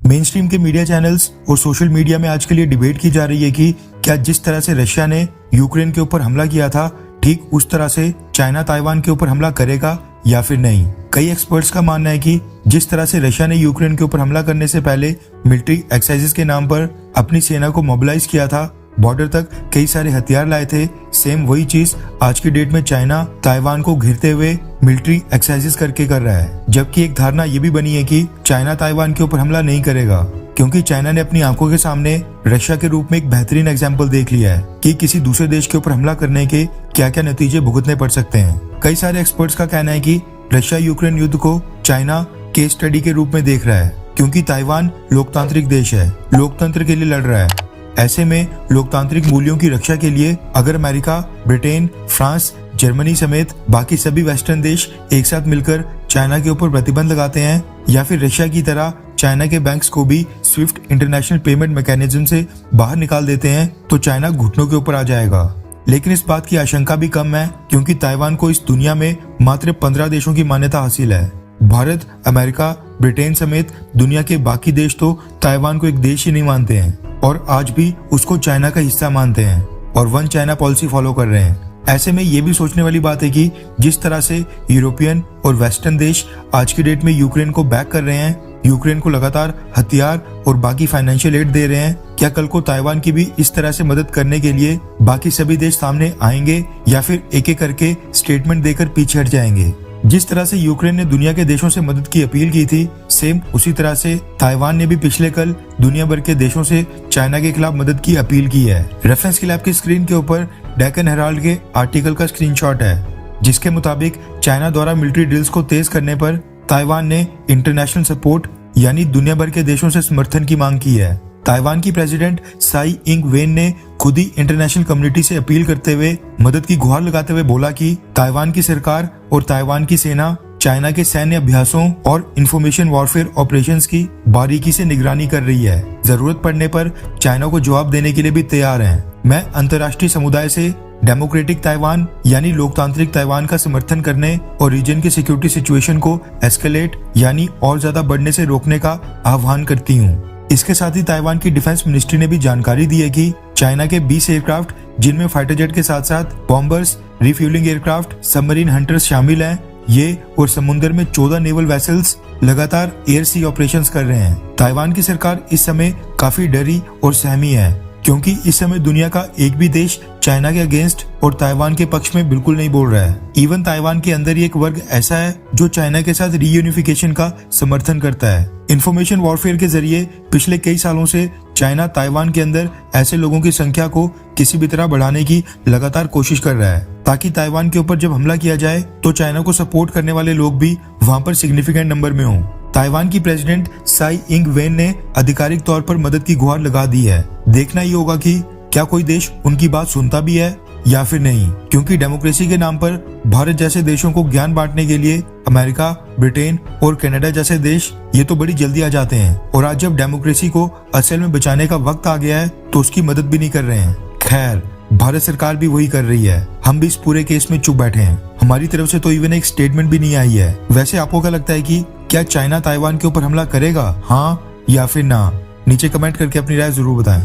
Main stream के media channels और social media में आजकल ये डिबेट की जा रही है कि क्या जिस तरह से रशिया ने यूक्रेन के ऊपर हमला किया था, ठीक उस तरह से चाइना ताइवान के ऊपर हमला करेगा या फिर नहीं। कई एक्सपर्ट्स का मानना है कि जिस तरह से रशिया ने यूक्रेन के ऊपर हमला करने से पहले मिलिट्री एक्सरसाइजेस के नाम पर अपनी सेना को मोबिलाइज किया था, बॉर्डर तक कई सारे हथियार लाए थे, सेम वही चीज आज की डेट में चाइना ताइवान को घेरते हुए मिलिट्री एक्सरसाइजेस करके कर रहा है। जबकि एक धारणा ये भी बनी है कि चाइना ताइवान के ऊपर हमला नहीं करेगा, क्योंकि चाइना ने अपनी आंखों के सामने रशिया के रूप में एक बेहतरीन एग्जाम्पल देख लिया है कि किसी दूसरे देश के ऊपर हमला करने के क्या क्या नतीजे भुगतने पड़ सकते हैं। कई सारे एक्सपर्ट्स का कहना है कि रशिया यूक्रेन युद्ध को चाइना केस स्टडी के रूप में देख रहा है, क्योंकि ताइवान लोकतांत्रिक देश है, लोकतंत्र के लिए लड़ रहा है। ऐसे में लोकतांत्रिक मूल्यों की रक्षा के लिए अगर अमेरिका, ब्रिटेन, फ्रांस, जर्मनी समेत बाकी सभी वेस्टर्न देश एक साथ मिलकर चाइना के ऊपर प्रतिबंध लगाते हैं, या फिर रशिया की तरह चाइना के बैंक्स को भी स्विफ्ट इंटरनेशनल पेमेंट मैकेनिज्म से बाहर निकाल देते हैं, तो चाइना घुटनों के ऊपर आ जाएगा। लेकिन इस बात की आशंका भी कम है, क्योंकि ताइवान को इस दुनिया में मात्र 15 देशों की मान्यता हासिल है। भारत, अमेरिका, ब्रिटेन समेत दुनिया के बाकी देश तो ताइवान को एक देश ही नहीं मानते हैं और आज भी उसको चाइना का हिस्सा मानते हैं और वन चाइना पॉलिसी फॉलो कर रहे हैं। ऐसे में ये भी सोचने वाली बात है कि जिस तरह से यूरोपियन और वेस्टर्न देश आज की डेट में यूक्रेन को बैक कर रहे हैं, यूक्रेन को लगातार हथियार और बाकी फाइनेंशियल एड दे रहे हैं, क्या कल को ताइवान की भी इस तरह से मदद करने के लिए बाकी सभी देश सामने आएंगे या फिर एक एक करके स्टेटमेंट देकर पीछे हट जाएंगे? जिस तरह से यूक्रेन ने दुनिया के देशों से मदद की अपील की थी, सेम उसी तरह से ताइवान ने भी पिछले कल दुनिया भर के देशों से चाइना के खिलाफ मदद की अपील की है। रेफरेंस के लिए आपकी स्क्रीन के ऊपर डेक्कन हेराल्ड के आर्टिकल का स्क्रीनशॉट है, जिसके मुताबिक चाइना द्वारा मिलिट्री ड्रिल्स को तेज करने पर ताइवान ने इंटरनेशनल सपोर्ट यानी दुनिया भर के देशों से समर्थन की मांग की है। ताइवान की प्रेसिडेंट साई इंग वेन ने खुद ही इंटरनेशनल कम्युनिटी से अपील करते हुए मदद की गुहार लगाते हुए बोला कि ताइवान की सरकार और ताइवान की सेना चाइना के सैन्य अभ्यासों और इंफॉर्मेशन वॉरफेयर ऑपरेशंस की बारीकी से निगरानी कर रही है। जरूरत पड़ने पर चाइना को जवाब देने के लिए भी तैयार है। मैं अंतर्राष्ट्रीय समुदाय से डेमोक्रेटिक ताइवान यानी लोकतांत्रिक ताइवान का समर्थन करने और रीजन की सिक्योरिटी सिचुएशन को एस्केलेट यानी और ज्यादा बढ़ने से रोकने का आह्वान करती हूँ। इसके साथ ही ताइवान की डिफेंस मिनिस्ट्री ने भी जानकारी दी है कि चाइना के 20 एयरक्राफ्ट, जिनमें फाइटर जेट के साथ साथ bombers, refuelling aircraft, submarine hunters शामिल हैं, ये और समुद्र में 14 नेवल वेसल्स लगातार एयर सी ऑपरेशंस कर रहे हैं। ताइवान की सरकार इस समय काफी डरी और सहमी है, क्योंकि इस समय दुनिया का एक भी देश चाइना के अगेंस्ट और ताइवान के पक्ष में बिल्कुल नहीं बोल रहा है। इवन ताइवान के अंदर ही एक वर्ग ऐसा है जो चाइना के साथ रीयूनिफिकेशन का समर्थन करता है। इंफॉर्मेशन वॉरफेयर के जरिए पिछले कई सालों से चाइना ताइवान के अंदर ऐसे लोगों की संख्या को किसी भी तरह बढ़ाने की लगातार कोशिश कर रहा है, ताकि ताइवान के ऊपर जब हमला किया जाए तो चाइना को सपोर्ट करने वाले लोग भी वहां पर सिग्निफिकेंट नंबर में हों। ताइवान की प्रेसिडेंट साई इंग वेन ने आधिकारिक तौर पर मदद की गुहार लगा दी है। देखना ही होगा कि क्या कोई देश उनकी बात सुनता भी है या फिर नहीं, क्योंकि डेमोक्रेसी के नाम पर भारत जैसे देशों को ज्ञान बांटने के लिए अमेरिका, ब्रिटेन और कनाडा जैसे देश ये तो बड़ी जल्दी आ जाते हैं, और आज जब डेमोक्रेसी को असल में बचाने का वक्त आ गया है तो उसकी मदद भी नहीं कर रहे हैं। खैर, भारत सरकार भी वही कर रही है। हम भी इस पूरे केस में चुप बैठे हैं। हमारी तरफ से तो इवन एक स्टेटमेंट भी नहीं आई है। वैसे आपको क्या लगता है कि क्या चाइना ताइवान के ऊपर हमला करेगा, हाँ या फिर ना? नीचे कमेंट करके अपनी राय जरूर बताएं।